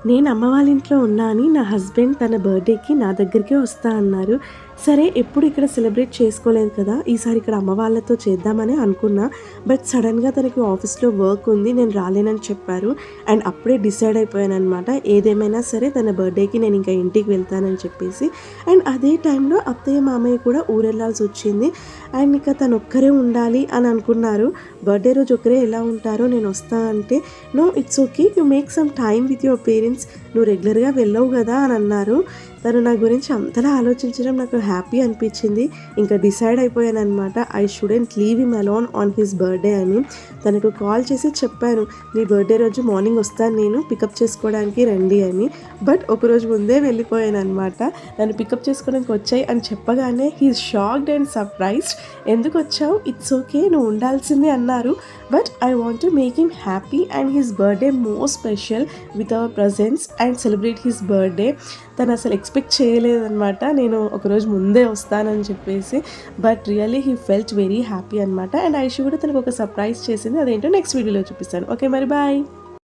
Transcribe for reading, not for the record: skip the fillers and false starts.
నేను అమ్మ వాళ్ళ ఇంట్లో ఉన్నా అని నా హస్బెండ్ తన బర్త్డేకి నా దగ్గరికే వస్తా అన్నారు. సరే ఎప్పుడు ఇక్కడ సెలబ్రేట్ చేసుకోలేదు కదా! ఈసారి ఇక్కడ అమ్మ వాళ్ళతో చేద్దామని అనుకున్నా. బట్ సడెన్‌గా తనకి ఆఫీస్‌లో వర్క్ ఉంది. నేను రాలేనని చెప్పారు. అండ్ అప్పుడే డిసైడ్ అయిపోయాననమాట. ఏదేమైనా సరే తన బర్త్డేకి నేను ఇంకా ఇంటికి వెళ్తానని చెప్పేసి. అండ్ అదే టైంలో అత్తయ్య, మామయ్య కూడా ఊరెళ్ళాల్సొచ్చింది. అండ్ ఇక తను ఒక్కరే ఉండాలి అని అనుకున్నారు. బర్త్డే రోజు ఒక్కరే ఎలా ఉంటారో నేను వస్తా అంటే, "no it's okay. You make some time with your parents. నువ్వు రెగ్యులర్‌గా వెళ్ళవు కదా" అని అన్నారు. తను నా గురించి అంతలా ఆలోచించడం నాకు హ్యాపీ అనిపించింది. ఇంకా డిసైడ్ అయిపోయాననమాట. I shouldn't leave him alone on his birthday అని. తనకు కాల్ చేసి చెప్పాను, "నీ బర్త్డే రోజు మార్నింగ్ వస్తాను నేను, పికప్ చేసుకోవడానికి రండి" అని. బట్ ఒకరోజు ముందే వెళ్ళిపోయాననమాట. నన్ను పికప్ చేసుకోవడానికి వచ్చాయి అని చెప్పగానే he is shocked and surprised. "ఎందుకొచ్చావు? ఇట్స్ ఓకే, నువ్వు ఉండాల్సిందే" అన్నారు. But I want to make him happy and his birthday more special with our presence and celebrate his birthday. తను అసలు ఎక్స్పెక్ట్ చేయలేదనమాట నేను ఒకరోజు ముందే వస్తానని చెప్పేసి. But really he felt very happy అనమాట. అండ్ ఐషు కూడా తనకు ఒక సర్ప్రైజ్ చేసింది. అదేంటో నెక్స్ట్ వీడియోలో చూపిస్తాను. ఓకే మరి బాయ్.